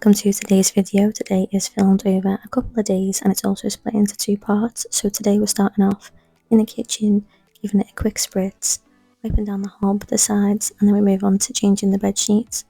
welcome to today's video. Today is filmed over a couple of days and it's also split into two parts. So today we're starting off in the kitchen, giving it a quick spritz, wiping down the hob, the sides, and then we move on to changing the bed sheets.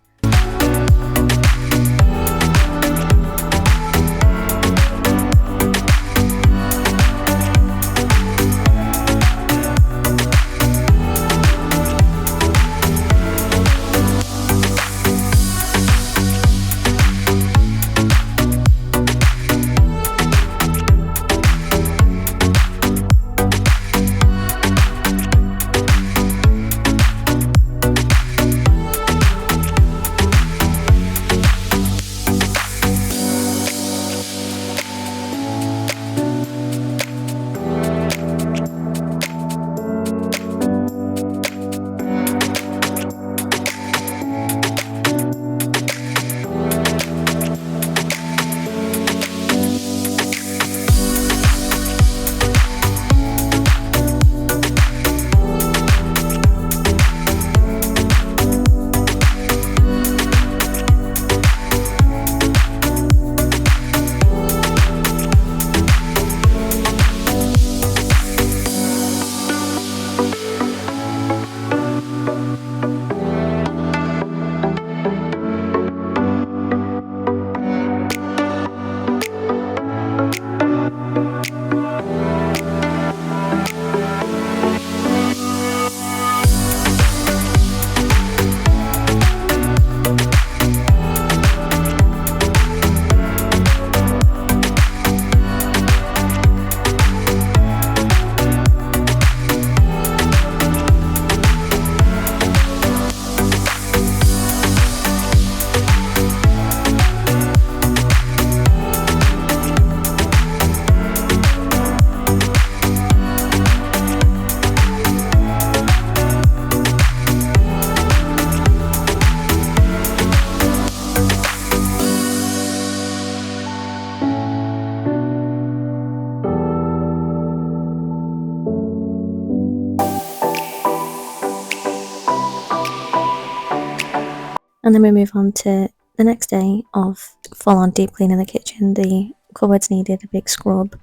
And then we move on to the next day of full-on deep cleaning the kitchen. The cupboards needed a big scrub.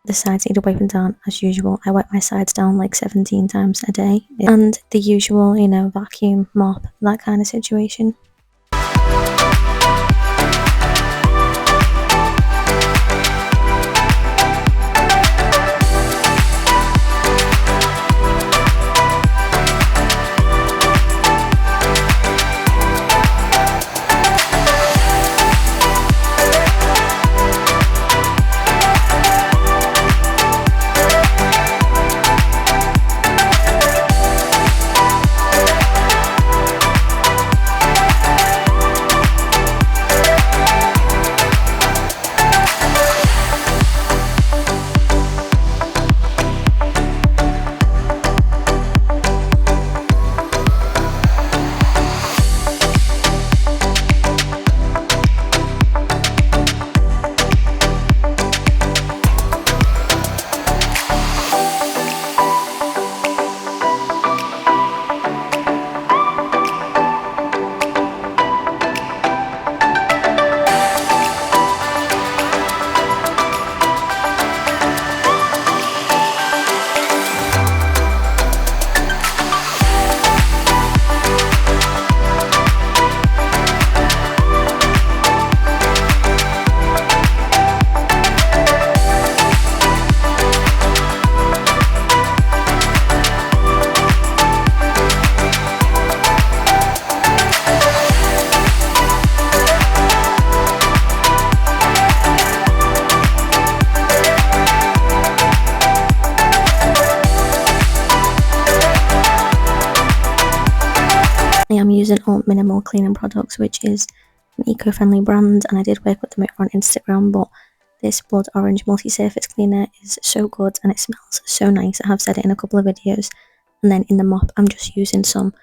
The sides needed wiping down as usual. I wipe my sides down like 17 times a day. And the usual, vacuum, mop, that kind of situation. I'm using all minimal cleaning products, which is an eco-friendly brand, and I did work with them over on Instagram, but this blood orange multi-surface cleaner is so good and it smells so nice. I have said it in a couple of videos. And then in the mop I'm just using some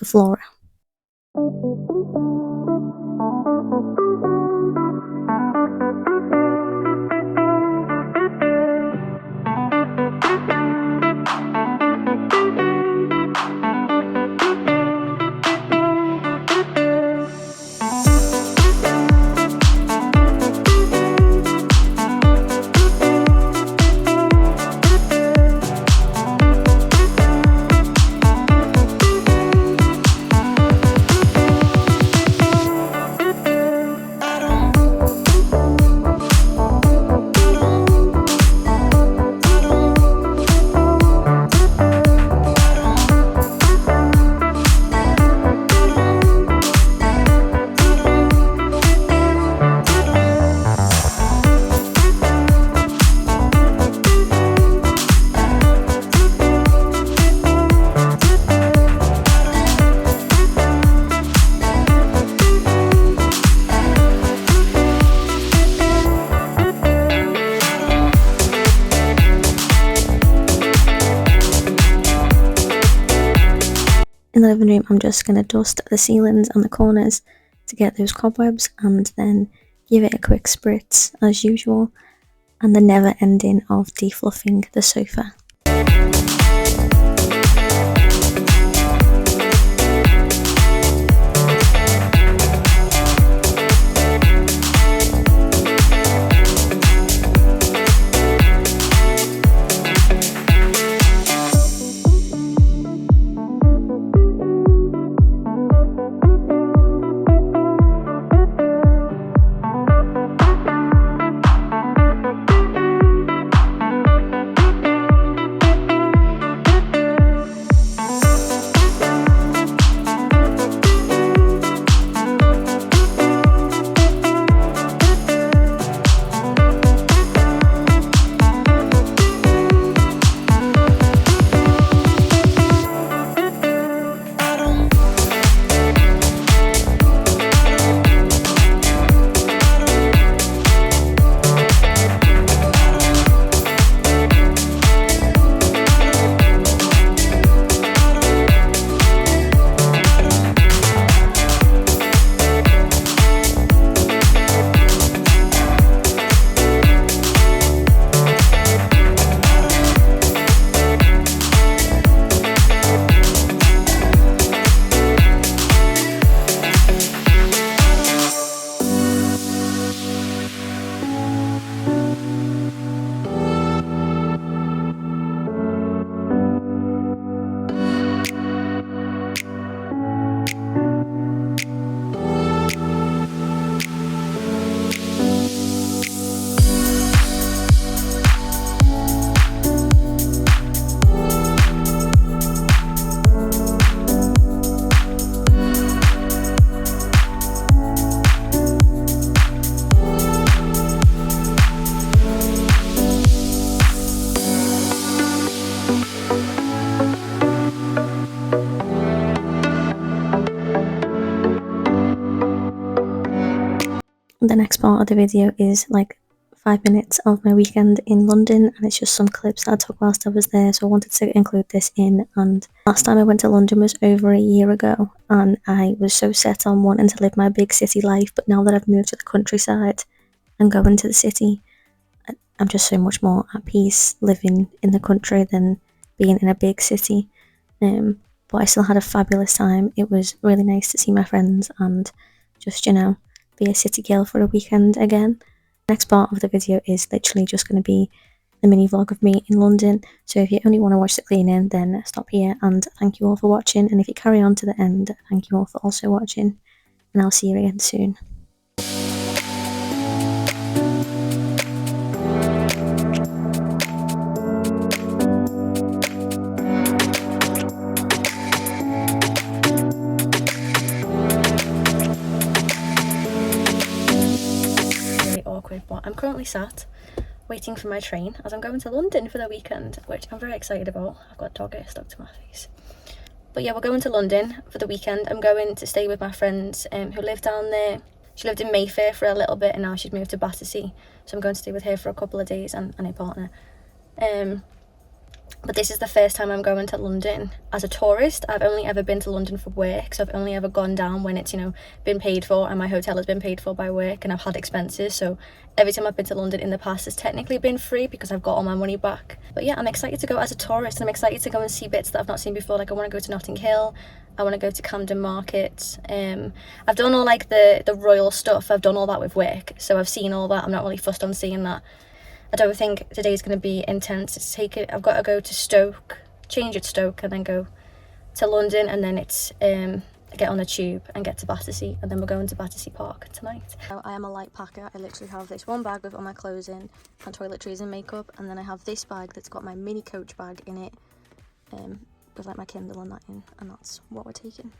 Flora. In the living room, I'm just going to dust the ceilings and the corners to get those cobwebs, and then give it a quick spritz as usual, and the never ending of defluffing the sofa. The next part of the video is like 5 minutes of my weekend in London, and it's just some clips that I took whilst I was there, so I wanted to include this in. And last time I went to London was over a year ago, and I was so set on wanting to live my big city life, but now that I've moved to the countryside and going to the city, I'm just so much more at peace living in the country than being in a big city. But I still had a fabulous time. It was really nice to see my friends and just, be a city girl for a weekend again. Next part of the video is literally just going to be a mini vlog of me in London, so if you only want to watch the cleaning, then stop here, and thank you all for watching, and if you carry on to the end, thank you all for also watching, and I'll see you again soon. Awkward, but I'm currently sat waiting for my train as I'm going to London for the weekend, which I'm very excited about. I've got dog hair stuck to my face. But yeah, we're going to London for the weekend. I'm going to stay with my friends who live down there. She lived in Mayfair for a little bit and now she's moved to Battersea, so I'm going to stay with her for a couple of days and her partner. But this is the first time I'm going to London as a tourist. I've only ever been to London for work, so I've only ever gone down when it's, been paid for and my hotel has been paid for by work and I've had expenses. So every time I've been to London in the past has technically been free because I've got all my money back. But yeah, I'm excited to go as a tourist, and I'm excited to go and see bits that I've not seen before. Like, I want to go to Notting Hill, I want to go to Camden Market. I've done all like the royal stuff. I've done all that with work, so I've seen all that. I'm not really fussed on seeing that. I don't think today's going to be intense. I've got to go to Stoke, change at Stoke, and then go to London, and then it's get on a tube and get to Battersea, and then we're going to Battersea Park tonight. Now, I am a light packer. I literally have this one bag with all my clothes in and toiletries and makeup, and then I have this bag that's got my mini coach bag in it with like my Kindle and that in, and that's what we're taking.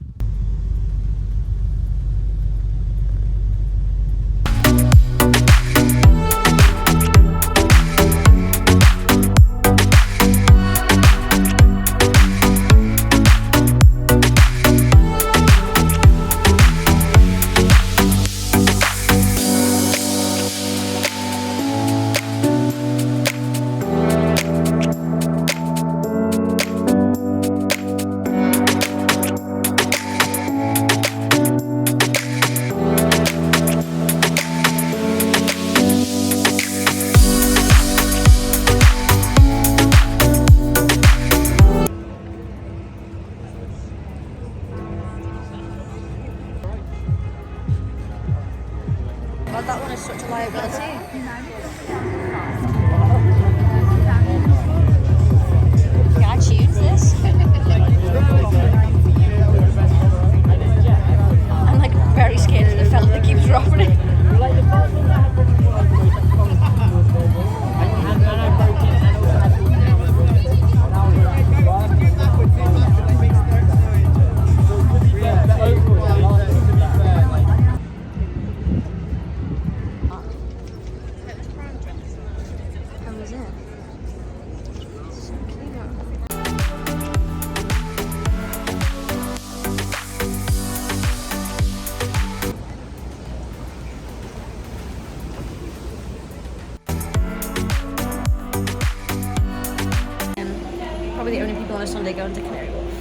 on a Sunday going to Canary Wharf.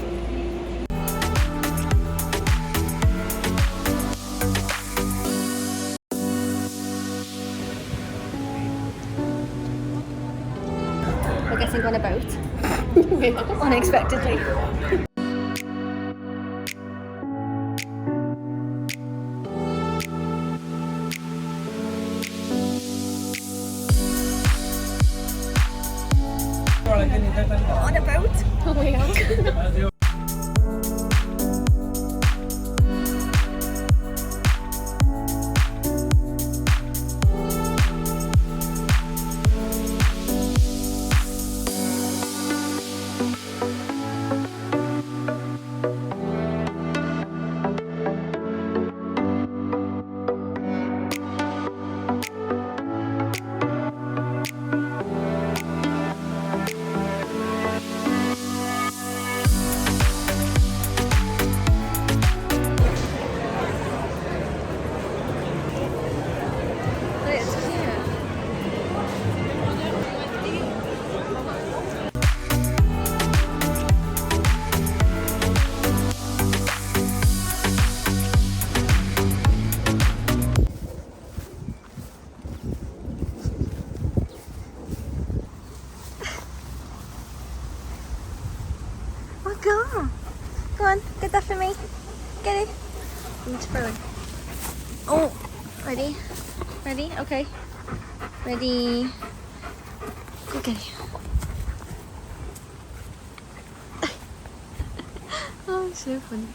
We're getting on a boat. Unexpectedly. On a boat? Oh my god. Oh, go on. Go on, get that for me. Get it. I'm throwing. Oh, ready? Ready? Okay. Ready. Go get it. Oh, so funny.